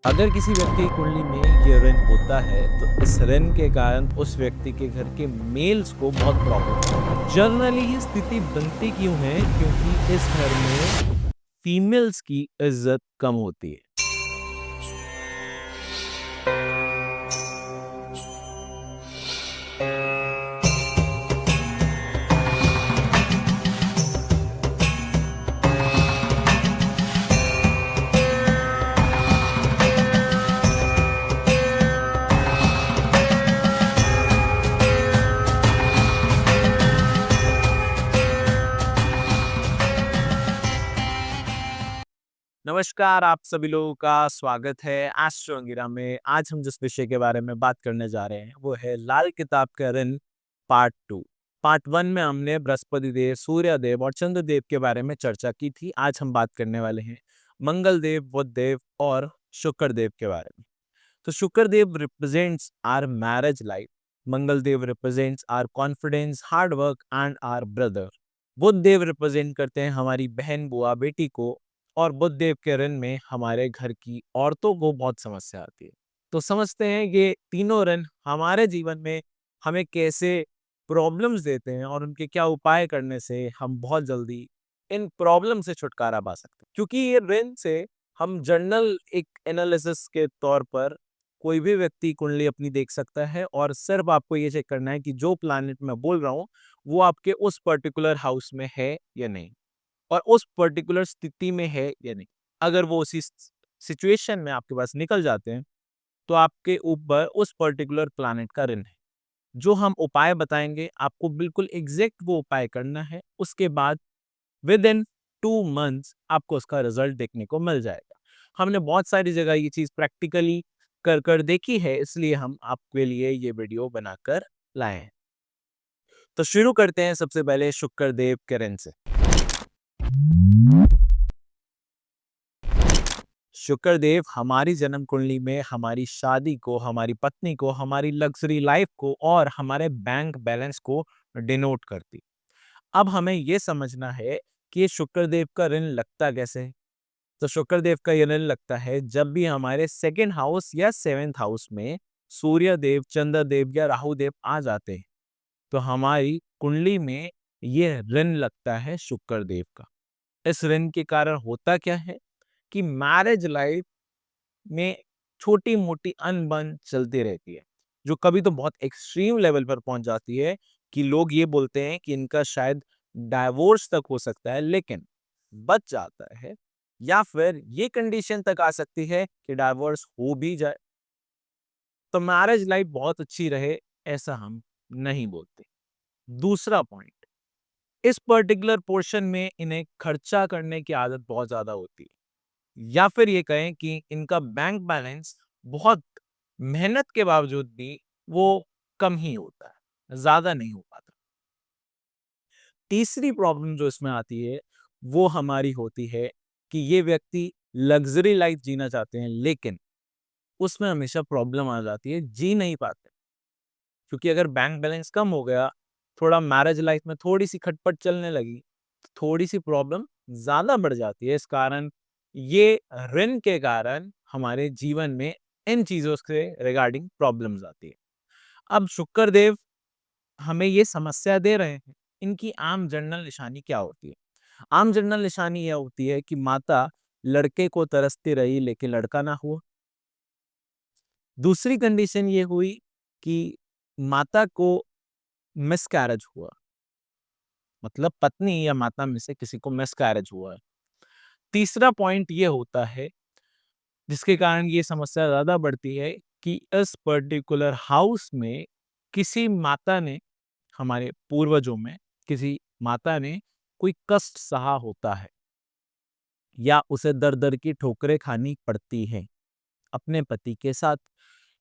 अगर किसी व्यक्ति की कुंडली में ये ऋण होता है तो इस ऋण के कारण उस व्यक्ति के घर के मेल्स को बहुत प्रॉब्लम। जनरली ये स्थिति बनती क्यों है? क्योंकि इस घर में फीमेल्स की इज्जत कम होती है। नमस्कार, आप सभी लोगों का स्वागत है एस्ट्रो अंगिरा में। आज हम जिस विषय के बारे में बात करने जा रहे हैं वो है लाल किताब का ऋण पार्ट 2। पार्ट 1 में हमने बृहस्पति देव, सूर्य देव और चंद्र देव के बारे में चर्चा की थी। आज हम बात करने वाले हैं मंगल देव, बुध देव और शुक्र देव के बारे में। तो Shukra Dev represents our marriage life, Mangal Dev represents our confidence, hard work and our brother. Budh Dev represent करते हैं हमारी बहन, बुआ, बेटी को। और बुध देव के ऋण में हमारे घर की औरतों को बहुत समस्या आती है। तो समझते हैं ये तीनों ऋण हमारे जीवन में हमें कैसे प्रॉब्लम्स देते हैं और उनके क्या उपाय करने से हम बहुत जल्दी इन प्रॉब्लम से छुटकारा पा सकते हैं। क्योंकि ये ऋण से हम जर्नल एक एनालिसिस के तौर पर कोई भी व्यक्ति कुंडली अपनी देख सकता है और सिर्फ आपको ये चेक करना है कि जो प्लैनेट मैं बोल रहा हूँ वो आपके उस पर्टिकुलर हाउस में है या नहीं, और उस पर्टिकुलर स्थिति में है या नहीं। अगर वो उसी सिचुएशन में आपके पास निकल जाते हैं तो आपके ऊपर उस पर्टिकुलर प्लैनेट का ऋण है। जो हम उपाय बताएंगे आपको बिल्कुल एग्जैक्ट वो उपाय करना है। उसके बाद विद इन 2 मंथ्स आपको उसका रिजल्ट देखने को मिल जाएगा। हमने बहुत सारी जगह ये चीज प्रैक्टिकली कर कर देखी है, इसलिए हम आपके लिए ये वीडियो बनाकर लाए हैं। तो शुरू करते हैं सबसे पहले शुक्र देव के ऋण से। शुक्र देव हमारी जन्म कुंडली में हमारी शादी को, हमारी पत्नी को, हमारी लग्जरी लाइफ को और हमारे बैंक बैलेंस को डिनोट करती। अब हमें यह समझना है कि शुक्र देव का ऋण लगता कैसे है। तो शुक्र देव का यह ऋण लगता है जब भी हमारे सेकेंड हाउस या सेवेंथ हाउस में सूर्य देव, चंद्र देव या राहु देव आ जाते हैं तो हमारी कुंडली में यह ऋण लगता है शुक्र देव का। इस ऋण के कारण होता क्या है कि मैरिज लाइफ में छोटी मोटी अनबन चलती रहती है, जो कभी तो बहुत एक्सट्रीम लेवल पर पहुंच जाती है कि लोग ये बोलते हैं कि इनका शायद डाइवोर्स तक हो सकता है, लेकिन बच जाता है। या फिर ये कंडीशन तक आ सकती है कि डाइवोर्स हो भी जाए तो मैरिज लाइफ बहुत अच्छी रहे, ऐसा हम नहीं बोलते। दूसरा पॉइंट, इस पर्टिकुलर पोर्शन में इन्हें खर्चा करने की आदत बहुत ज्यादा होती है, या फिर ये कहें कि इनका बैंक बैलेंस बहुत मेहनत के बावजूद भी वो कम ही होता है, ज्यादा नहीं हो पाता। तीसरी प्रॉब्लम जो इसमें आती है वो हमारी होती है कि ये व्यक्ति लग्जरी लाइफ जीना चाहते हैं, लेकिन उसमें हमेशा प्रॉब्लम आ जाती है, जी नहीं पाते। क्योंकि अगर बैंक बैलेंस कम हो गया, थोड़ा मैरिज लाइफ में थोड़ी सी खटपट चलने लगी, तो थोड़ी सी प्रॉब्लम ज्यादा बढ़ जाती है। इस कारण ये ऋण के कारण हमारे जीवन में इन चीजों से रिगार्डिंग प्रॉब्लम्स आती है। अब शुक्र देव हमें ये समस्या दे रहे हैं, इनकी आम जनरल निशानी क्या होती है? आम जनरल निशानी यह होती है कि माता लड़के को तरसती रही लेकिन लड़का ना हुआ। दूसरी कंडीशन ये हुई कि माता को मिसकैरेज हुआ, मतलब पत्नी या माता में से किसी को मिसकैरेज हुआ है। तीसरा पॉइंट ये होता है जिसके कारण ये समस्या ज्यादा बढ़ती है कि इस पर्टिकुलर हाउस में किसी माता ने, हमारे पूर्वजों में किसी माता ने कोई कष्ट सहा होता है या उसे दर दर की ठोकरें खानी पड़ती हैं अपने पति के साथ।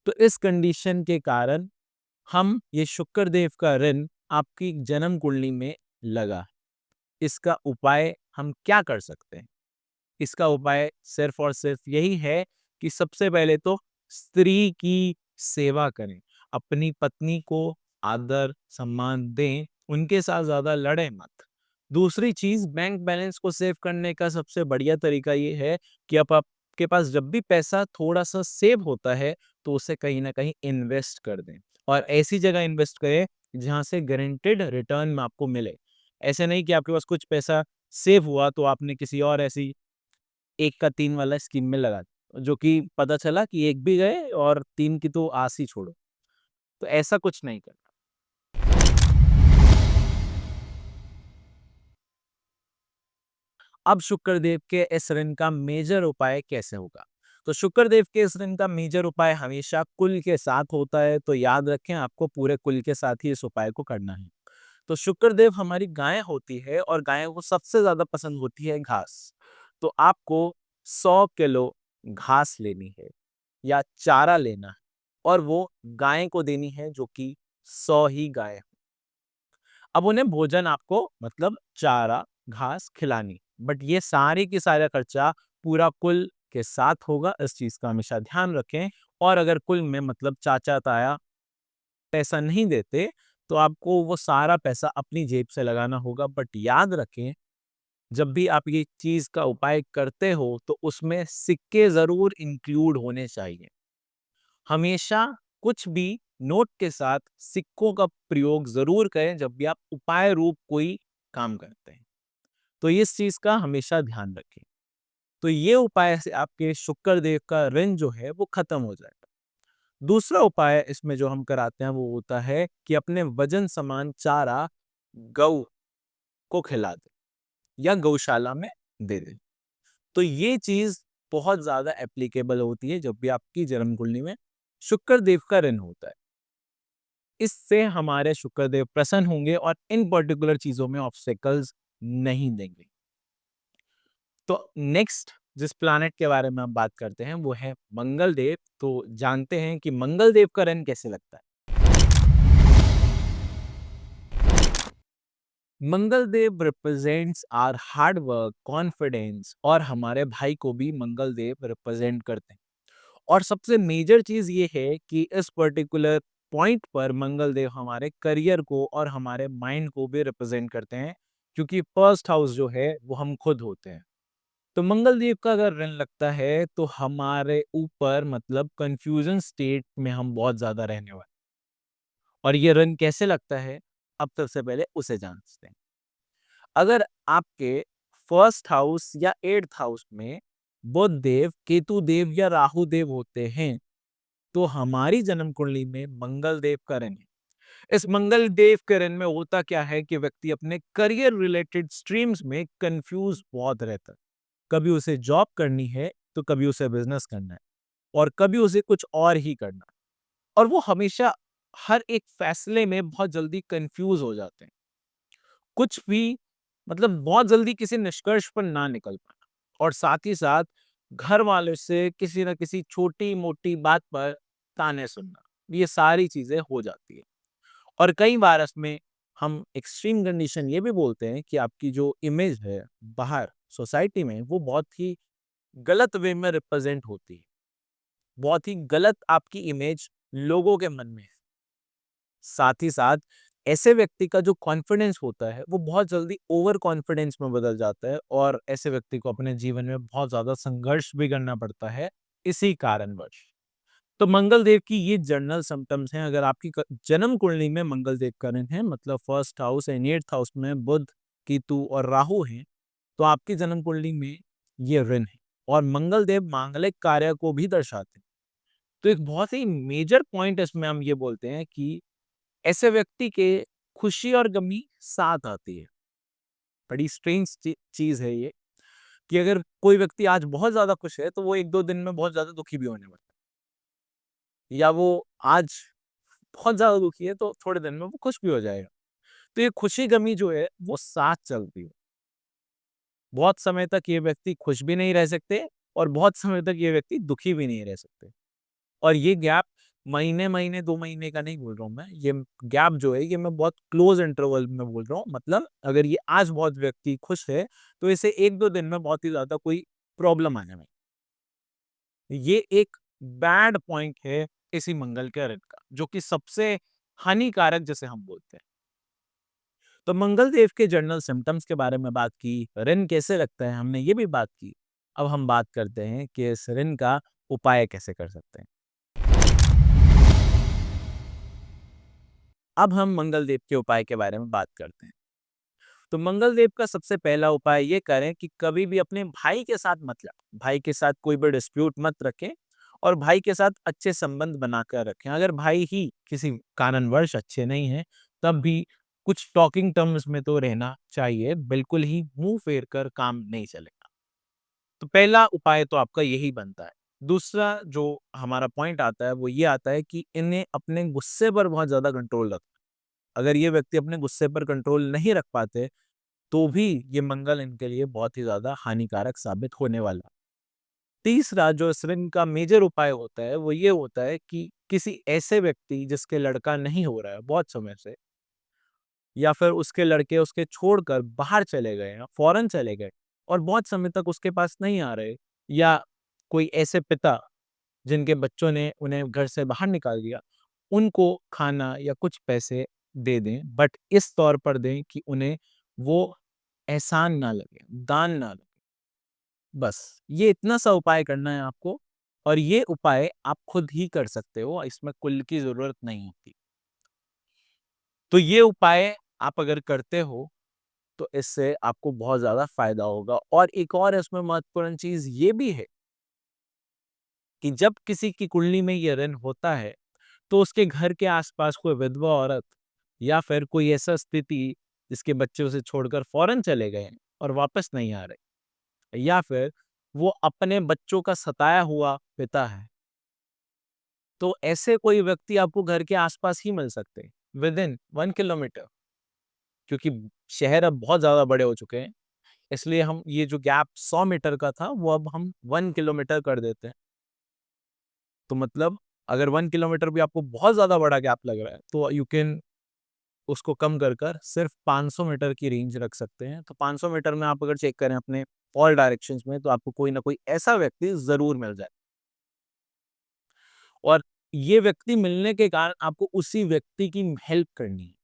तो इस कंडीशन के कारण हम ये शुक्र देव का ऋण आपकी जन्म कुंडली में लगा। इसका उपाय हम क्या कर सकते हैं? इसका उपाय सिर्फ और सिर्फ यही है कि सबसे पहले तो स्त्री की सेवा करें, अपनी पत्नी को आदर सम्मान दें, उनके साथ ज्यादा लड़े मत। दूसरी चीज, बैंक बैलेंस को सेव करने का सबसे बढ़िया तरीका ये है कि आप आपके पास जब भी पैसा थोड़ा-सा सेव होता है, तो उसे कहीं न कहीं इन्वेस्ट कर दें और ऐसी जगह इन्वेस्ट करें, जहाँ से गारंटीड रिटर्न में आपको मिले। ऐसे नहीं कि आपके पास कुछ पैसा सेव हुआ, तो आपने किसी और ऐसी 1 का 3 वाला स्कीम में लगा दिया, जो कि पता चला कि 1 भी गए और 3 की तो आस ही छोड़ो। तो ऐसा कुछ नहीं करना। अब शुक्रदेव के इस ऋण का मेजर उपाय कैसे होगा? तो शुक्रदेव के इस ऋण का मेजर उपाय हमेशा कुल के साथ होता है, तो याद रखें आपको पूरे कुल के साथ ही इस उपाय को करना है। तो शुक्रदेव हमारी गाय होती है और गायों को सबसे ज्यादा पसंद होती है घास। तो आपको 100 किलो घास लेनी है या चारा लेना है और वो गाय को देनी है, जो कि 100 ही गाय। अब उन्हें भोजन आपको मतलब चारा, घास खिलानी, बट ये सारी की सारा खर्चा पूरा कुल के साथ होगा, इस चीज का हमेशा ध्यान रखें। और अगर कुल में मतलब चाचा ताया पैसा नहीं देते, तो आपको वो सारा पैसा अपनी जेब से लगाना होगा। बट याद रखें, जब भी आप ये चीज का उपाय करते हो, तो उसमें सिक्के जरूर इंक्लूड होने चाहिए। हमेशा कुछ भी नोट के साथ सिक्कों का प्रयोग जरूर करें जब भी आप उपाय रूप कोई काम करते हैं। तो इस चीज का हमेशा ध्यान रखें। तो ये उपाय से आपके शुक्र देव का ऋण जो है वो खत्म हो जाएगा। दूसरा उपाय इसमें जो हम कराते हैं वो होता है कि अपने वजन समान चारा गौ को खिला दें या गौशाला में दे दें। तो ये चीज बहुत ज्यादा एप्लीकेबल होती है जब भी आपकी जन्म कुंडली में शुक्र देव का ऋण होता है। इससे हमारे शुक्रदेव प्रसन्न होंगे और इन पर्टिकुलर चीजों में ऑब्स्टेकल्स नहीं देंगे। तो नेक्स्ट जिस प्लैनेट के बारे में हम बात करते हैं वो है मंगल देव। तो जानते हैं कि मंगल देव का रन कैसे लगता है। Mangal Dev represents our hard work, confidence और हमारे भाई को भी मंगल देव रिप्रेजेंट करते हैं। और सबसे मेजर चीज ये है कि इस पर्टिकुलर पॉइंट पर मंगल देव हमारे करियर को और हमारे माइंड को भी रिप्रेजेंट करते हैं, क्योंकि फर्स्ट हाउस जो है वो हम खुद होते हैं। तो मंगल देव का अगर ऋण लगता है तो हमारे ऊपर मतलब कंफ्यूजन स्टेट में हम बहुत ज्यादा रहने वाले। और ये ऋण कैसे लगता है, अब सबसे पहले उसे जानते हैं। अगर आपके फर्स्ट हाउस या एट्थ हाउस में बुध देव, केतु देव या राहु देव होते हैं, तो हमारी जन्म कुंडली में मंगल देव का ऋण है। इस मंगल देव के ऋण में होता क्या है कि व्यक्ति अपने करियर रिलेटेड स्ट्रीम्स में कंफ्यूज बहुत रहता है। कभी उसे जॉब करनी है, तो कभी उसे बिजनेस करना है, और कभी उसे कुछ और ही करना है। और वो हमेशा हर एक फैसले में बहुत जल्दी कंफ्यूज हो जाते हैं। कुछ भी मतलब बहुत जल्दी किसी निष्कर्ष पर ना निकल पाना, और साथ ही साथ घर वालों से किसी न किसी छोटी मोटी बात पर ताने सुनना, ये सारी चीजें हो जाती है। और कई बार इसमें हम एक्सट्रीम कंडीशन ये भी बोलते हैं कि आपकी जो इमेज है बाहर सोसाइटी में वो बहुत ही गलत वे में रिप्रेजेंट होती है। बहुत ही गलत आपकी इमेज लोगों के मन में है। साथ ही साथ ऐसे व्यक्ति का जो कॉन्फिडेंस होता है वो बहुत जल्दी ओवर कॉन्फिडेंस में बदल जाता है, और ऐसे व्यक्ति को अपने जीवन में बहुत ज्यादा संघर्ष भी करना पड़ता है इसी कारणवश। तो मंगल देव की ये जनरल सिम्टम्स हैं। अगर आपकी जन्म कुंडली में मंगल देव का ऋण है, मतलब first house and eighth house में बुध, केतु और राहु हैं, तो आपकी जन्म कुंडली में ये ऋण है। और मंगल देव मांगलिक कार्य को भी दर्शाते हैं। तो एक बहुत ही मेजर पॉइंट इसमें हम ये बोलते हैं कि ऐसे व्यक्ति के खुशी और गमी साथ आती है। बड़ी स्ट्रेंज चीज है ये कि अगर कोई व्यक्ति आज बहुत ज्यादा खुश है, तो वो एक दो दिन में बहुत ज्यादा दुखी भी होने वाला है, या वो आज बहुत ज्यादा दुखी है तो थोड़े दिन में वो खुश भी हो जाएगा। तो ये खुशी गमी जो है वो साथ चलती है। बहुत समय तक ये व्यक्ति खुश भी नहीं रह सकते, और बहुत समय तक ये व्यक्ति दुखी भी नहीं रह सकते। और ये गैप महीने महीने 2 महीने का नहीं बोल रहा हूँ मैं, ये गैप जो है ये मैं बहुत क्लोज इंटरवल में बोल रहा हूँ। मतलब अगर ये आज बहुत व्यक्ति खुश है, तो इसे एक दो दिन में बहुत ही ज्यादा कोई प्रॉब्लम आने में, ये एक बैड पॉइंट है इसी मंगल के ऋण का, जो कि सबसे हानिकारक जैसे हम बोलते हैं। तो मंगल देव के जर्नल सिम्टम्स के बारे में बात की, ऋण कैसे लगता है हमने ये भी बात की। अब हम बात करते हैं कि इस ऋण का उपाय कैसे कर सकते हैं। अब हम मंगल देव के उपाय के बारे में बात करते हैं। तो मंगल देव का सबसे पहला उपाय ये करें कि कभी भी अपने भाई के साथ मत लड़ें। भाई के साथ कोई भी डिस्प्यूट मत रखें और भाई के साथ अच्छे संबंध बनाकर रखें। अगर भाई ही किसी कारणवश अच्छे नहीं हैं, तब भी कुछ टॉकिंग टर्म्स में तो रहना चाहिए। बिल्कुल ही मुंह फेर कर काम नहीं चलेगा। तो पहला उपाय तो आपका यही बनता है। दूसरा जो हमारा पॉइंट आता है वो ये आता है कि इन्हें अपने गुस्से पर बहुत ज्यादा कंट्रोल रखना। अगर ये व्यक्ति अपने गुस्से पर कंट्रोल नहीं रख पाते, तो भी ये मंगल इनके लिए बहुत ही ज़्यादा हानिकारक साबित होने वाला है। तीसरा जो इस ऋण का मेजर उपाय होता है, वो ये होता है कि किसी ऐसे व्यक्ति जिसके लड़का नहीं हो रहा है बहुत समय से, या फिर उसके लड़के उसके छोड़कर बाहर चले गए या फॉरेन चले गए और बहुत समय तक उसके पास नहीं आ रहे, या कोई ऐसे पिता जिनके बच्चों ने उन्हें घर से बाहर निकाल दिया, उनको खाना या कुछ पैसे दे दें, बट इस तौर पर दें कि उन्हें वो एहसान ना लगे, दान ना लगे। बस ये इतना सा उपाय करना है आपको, और ये उपाय आप खुद ही कर सकते हो, इसमें कुल की ज़रूरत नहीं होती। तो ये उपाय आप अगर करते हो, तो इससे आपको बहुत ज़्यादा फ़ायदा होगा। और एक और इसमें महत्वपूर्ण चीज़ ये भी है कि जब किसी की कुंडली में ये ऋण होता है, तो उसके घर के आसपास कोई विधवा औरत या फिर कोई ऐसा स्थिति जिसके बच्चे उसे छोड़कर फॉरेन चले गए हैं और वापस नहीं आ रहे, या फिर वो अपने बच्चों का सताया हुआ पिता है, तो ऐसे कोई व्यक्ति आपको घर के आसपास ही मिल सकते हैं, विद इन 1 किलोमीटर। क्योंकि शहर अब बहुत ज्यादा बड़े हो चुके हैं, इसलिए हम ये जो गैप 100 मीटर का था वो अब हम 1 किलोमीटर कर देते हैं। तो मतलब अगर 1 किलोमीटर भी आपको बहुत ज्यादा बड़ा गैप लग रहा है, तो यू कैन उसको कम कर सिर्फ 500 मीटर की रेंज रख सकते हैं। तो 500 मीटर में आप अगर चेक करें अपने ऑल डायरेक्शंस में, तो आपको कोई ना कोई ऐसा व्यक्ति ज़रूर मिल जाए। और ये व्यक्ति मिलने के कारण आपको उसी व्यक्ति की हेल्प करनी है।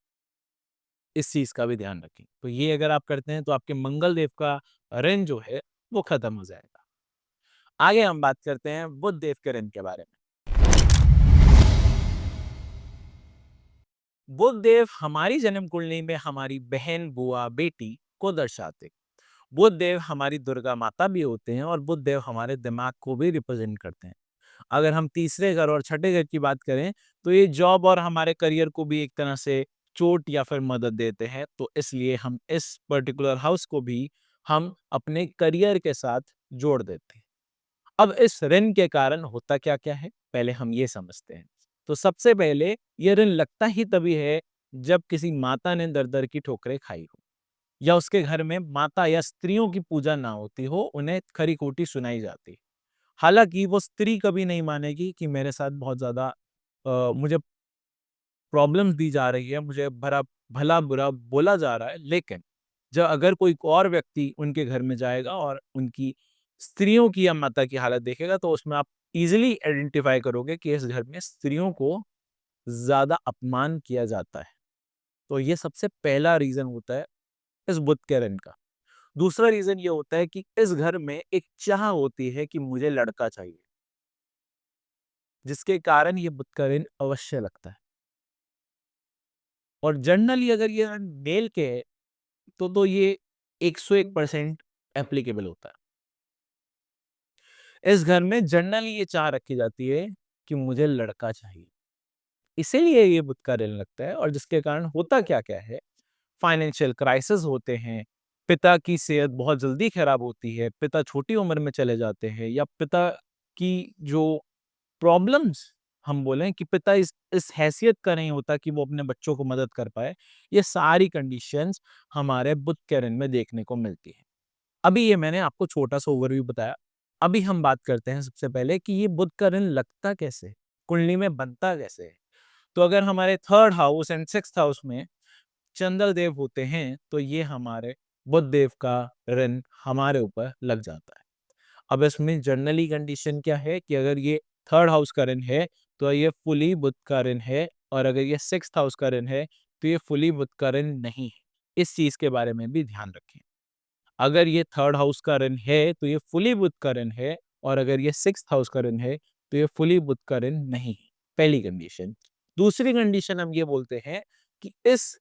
इस चीज़ का भी ध्यान रखें। तो ये अगर आप करते हैं, तो आपके मंगल देव का ऋण जो है, वो खत्म हो जाएगा। आगे हम बात करते हैं बुध देव के ऋण के बारे में। बुध देव हमारी जन्म कुंडली में हमारी बहन, बुआ, बेटी को दर्शाते हैं। बुध देव हमारी दुर्गा माता भी होते हैं और बुध देव हमारे दिमाग को भी रिप्रेजेंट करते हैं। अगर हम तीसरे घर और छठे घर की बात करें, तो ये जॉब और हमारे करियर को भी एक तरह से चोट या फिर मदद देते हैं। तो इसलिए हम इस पर्टिकुलर हाउस को भी हम अपने करियर के साथ जोड़ देते हैं। अब इस ऋण के कारण होता क्या-क्या है, पहले हम ये समझते हैं। तो सबसे पहले ये ऋण लगता ही तभी है जब किसी माता ने दर-दर की ठोकरें खाई हो, या उसके घर में माता या स्त्रियों की पूजा ना होती हो, उन्हें खरी-खोटी सुनाई जाती है। हालाँकि वो स्त्री कभी नहीं मानेगी कि मेरे साथ बहुत ज़्यादा मुझे प्रॉब्लम्स दी जा रही है, मुझे भला-बुरा बोला जा रहा है, लेकिन जब अगर कोई और व्यक्ति उनके घर में जाएगा और उनकी स्त्रियों की या माता की हालत देखेगा, तो उसमें आप ईज़िली आइडेंटिफ़ाई करोगे कि इस घर में स्त्रियों को ज़्यादा अपमान किया जाता है। तो ये सबसे पहला रीज़न होता है इस बुध के ऋण का। दूसरा रीज़न ये होता है कि इस घर में एक चाह होती है कि मुझे लड़का चाहिए, जिसके कारण ये बुध का ऋण अवश्य लगता है। और जनरली अगर ये ऋण मेल के है, तो ये 101% एप्लीकेबल होता है। इस घर में जनरली ये चाह रखी जाती है कि मुझे लड़का चाहिए। इसीलिए ये बुध का ऋण लगता है, और जिसके कारण होता क्या-क्या है, फाइनेंशियल क्राइसिस होते हैं, पिता की सेहत बहुत जल्दी खराब होती है, पिता छोटी उम्र में चले जाते हैं, या पिता की जो प्रॉब्लम्स हम बोलें कि पिता इस हैसियत का नहीं होता कि वो अपने बच्चों को मदद कर पाए, ये सारी कंडीशंस हमारे बुध के ऋण में देखने को मिलती है। अभी ये मैंने आपको छोटा-सा ओवरव्यू बताया। अभी हम बात करते हैं सबसे पहले कि ये बुध का ऋण लगता कैसे है? कुंडली में बनता कैसे है? तो अगर हमारे 3rd house and 6th house में चंद्र देव होते हैं, तो ये हमारे बुध देव का ऋण हमारे ऊपर लग जाता है। अब इसमें जनरली कंडीशन क्या है कि अगर ये 3rd हाउस का ऋण है, तो ये फुली बुध का ऋण है, और अगर ये 6th हाउस का ऋण है, तो ये फुली बुध का ऋण नहीं है। इस चीज़ के बारे में भी ध्यान रखें। अगर ये थर्ड हाउस का ऋण है तो ये फुली बुध का ऋण है, और अगर ये सिक्स्थ हाउस का ऋण है तो ये फुली बुध का ऋण नहीं है। पहली कंडीशन। दूसरी कंडीशन हम ये बोलते हैं कि इस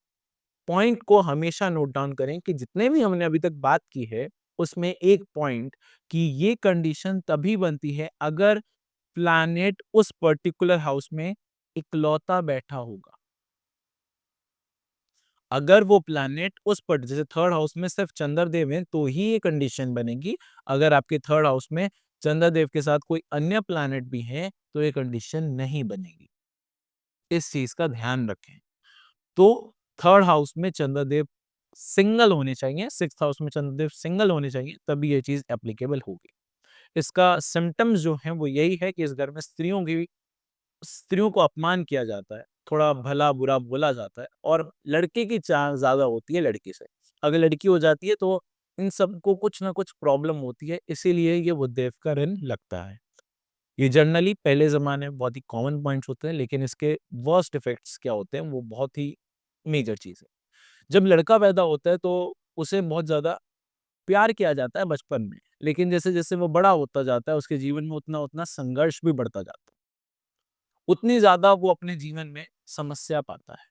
पॉइंट को हमेशा नोट डाउन करें कि जितने भी हमने अभी तक बात की है उसमें एक पॉइंट, कि ये कंडीशन तभी बनती है अगर प्लैनेट उस पर्टिकुलर हाउस में इकलौता बैठा होगा। अगर वो प्लैनेट उस पर, जैसे थर्ड हाउस में सिर्फ चंद्रदेव है तो ही ये कंडीशन बनेगी। अगर आपके थर्ड हाउस में चंद्रदेव के साथ कोई अन्य प्लैनेट भी है तो ये कंडीशन नहीं बनेगी। इस चीज का ध्यान रखें। तो थर्ड हाउस में चंद्रदेव सिंगल होने चाहिए, सिक्स्थ हाउस में चंद्रदेव सिंगल होने चाहिए, तभी ये चीज एप्लीकेबल होगी। इसका सिम्टम्स जो है वो यही है कि इस घर में स्त्रियों को अपमान किया जाता है, थोड़ा भला बुरा बोला जाता है, और लड़के की चाह ज्यादा होती है लड़की से। अगर लड़की हो जाती है तो इन सबको कुछ ना कुछ प्रॉब्लम होती है, इसीलिए ये बुधदेव का ऋण लगता है। ये जनरली पहले ज़माने में बहुत ही कॉमन पॉइंट्स होते हैं, लेकिन इसके वर्स्ट इफ़ेक्ट्स क्या होते हैं, वो बहुत ही मेजर चीज़ है। जब लड़का पैदा होता है, तो उसे बहुत ज़्यादा प्यार किया जाता है बचपन में, लेकिन जैसे-जैसे वो बड़ा होता जाता है, उसके जीवन में उतना-उतना संघर्ष भी बढ़ता जाता है। उतनी ज़्यादा वो अपने जीवन में समस्या पाता है,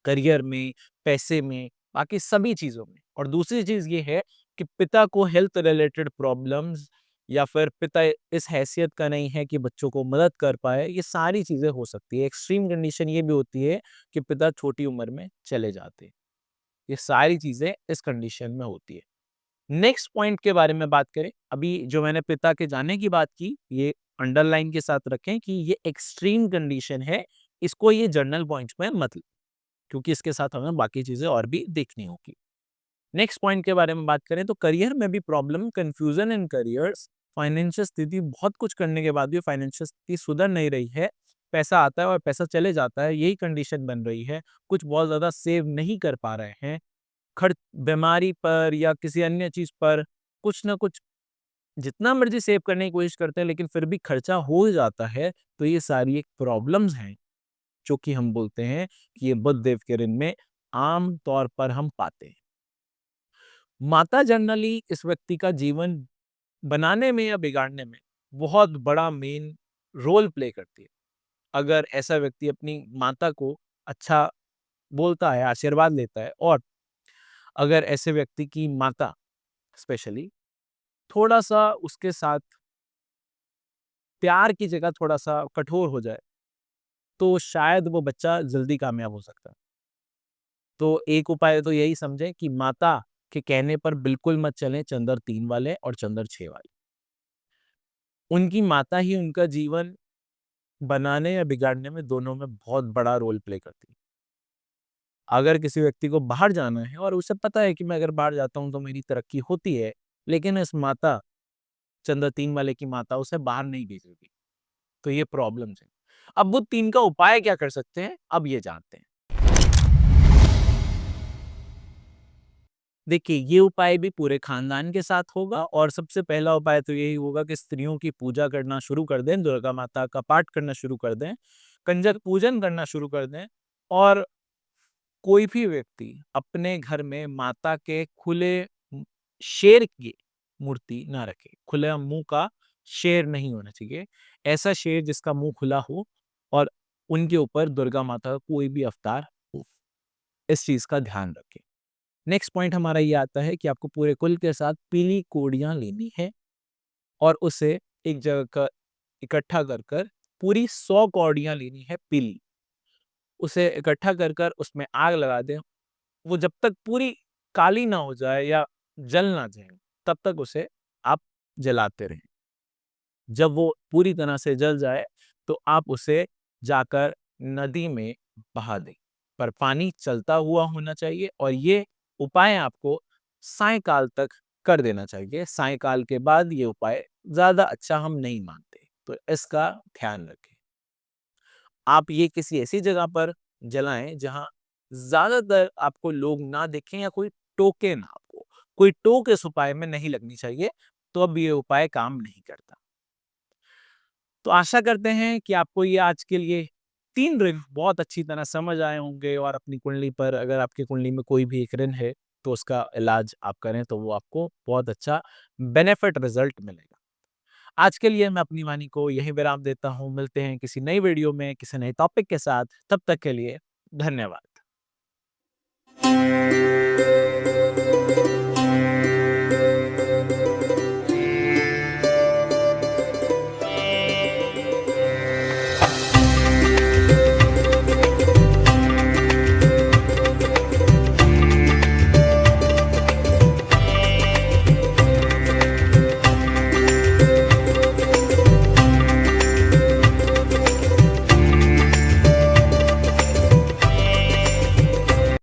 करियर में, पैसे में, बाकी सभी चीज़ों में। और दूसरी चीज़ ये है कि पिता को हेल्थ रिलेटेड प्रॉब्लम्स, या फिर पिता इस हैसियत का नहीं है कि बच्चों को मदद कर पाए, ये सारी चीज़ें हो सकती है। एक्सट्रीम कंडीशन ये भी होती है कि पिता छोटी उम्र में चले जाते हैं। ये सारी चीज़ें इस कंडीशन में होती है। नेक्स्ट पॉइंट के बारे में बात करें, अभी जो मैंने पिता के जाने की बात की, ये अंडरलाइन के साथ रखें कि ये एक्सट्रीम कंडीशन है, इसको ये जर्नल पॉइंट्स में मत, क्योंकि इसके साथ हमें बाकी चीज़ें और भी देखनी होगी। नेक्स्ट पॉइंट के बारे में बात करें तो करियर में भी problem, confusion in careers, financial स्थिति, बहुत कुछ करने के बाद भी फाइनेंशियल स्थिति सुधर नहीं रही है, पैसा आता है और पैसा चले जाता है, यही कंडीशन बन रही है, कुछ बहुत ज़्यादा सेव नहीं कर पा रहे हैं, खर्च बीमारी पर या किसी अन्य चीज़ पर कुछ ना कुछ, जितना मर्ज़ी सेव करने की कोशिश करते हैं लेकिन फिर भी खर्चा हो जाता है, तो ये सारी एक प्रॉब्लम्स हैं, जो कि हम बोलते हैं कि ये बुध देव के ऋण में आम तौर पर हम पाते हैं। माता जनरली इस व्यक्ति का जीवन बनाने में या बिगाड़ने में बहुत बड़ा मेन रोल प्ले करती है। अगर ऐसा व्यक्ति अपनी माता को अच्छा बोलता है, आशीर्वाद लेता है, और अगर ऐसे व्यक्ति की माता स्पेशली थोड़ा-सा उसके साथ प्यार की जगह थोड़ा-सा कठोर हो जाए, तो शायद वो बच्चा जल्दी कामयाब हो सकता है। तो एक उपाय तो यही समझें कि माता के कहने पर बिल्कुल मत चलें, चंद्र 3 वाले और चंद्र 6 वाले। उनकी माता ही उनका जीवन बनाने या बिगाड़ने में, दोनों में बहुत बड़ा रोल प्ले करती है। अगर किसी व्यक्ति को बाहर जाना है और उसे पता है कि मैं अगर बाहर जाता हूँ तो मेरी तरक्की होती है, लेकिन इस माता, चंद्र 3 वाले की माता उसे बाहर नहीं भेजेगी, तो ये प्रॉब्लम्स है। अब वो 3 का उपाय क्या कर सकते हैं, अब ये जानते हैं। देखिए, ये उपाय भी पूरे खानदान के साथ होगा, और सबसे पहला उपाय तो यही होगा कि स्त्रियों की पूजा करना शुरू कर दें, दुर्गा माता का पाठ करना शुरू कर दें, कंजक पूजन करना शुरू कर दें, और कोई भी व्यक्ति अपने घर में माता के खुले शेर की मूर्ति ना रखे। खुले मुंह का शेर नहीं होना चाहिए। ऐसा शेर जिसका मुंह खुला हो और उनके ऊपर दुर्गा माता का कोई भी अवतार हो। इस चीज का ध्यान रखें। नेक्स्ट पॉइंट हमारा ये आता है कि आपको पूरे कुल के साथ पीली कोड़ियां लेनी है, और उसे एक जगह का इकट्ठा कर कर पूरी 100 कौड़ियां लेनी है पीली। उसे इकट्ठा कर कर उसमें आग लगा दें। वो जब तक पूरी काली ना हो जाए या जल ना जाए, तब तक उसे आप जलाते रहें। जब वो पूरी तरह से जल जाए, तो आप उसे जाकर नदी में बहा दें। पर पानी चलता हुआ होना चाहिए, और ये उपाय आपको सायंकाल तक कर देना चाहिए। सायंकाल के बाद ये उपाय ज़्यादा अच्छा हम नहीं मानते, तो इसका ध्यान रखें। आप ये किसी ऐसी जगह पर जलाएँ जहाँ ज़्यादातर आपको लोग ना देखें या कोई टोके ना आपको। कोई टोक इस उपाय में नहीं लगनी चाहिए, तो अब ये उपाय काम नहीं करता। तो आशा करते हैं कि आपको ये आज के लिए 3 ऋण बहुत अच्छी तरह समझ आए होंगे, और अपनी कुंडली पर अगर आपकी कुंडली में कोई भी एक ऋण है, तो उसका इलाज आप करें तो वो आपको बहुत अच्छा बेनिफिट रिजल्ट मिलेगा। आज के लिए मैं अपनी वाणी को यहीं विराम देता हूँ। मिलते हैं किसी नई वीडियो में किसी नए टॉपिक के साथ। तब तक के लिए धन्यवाद।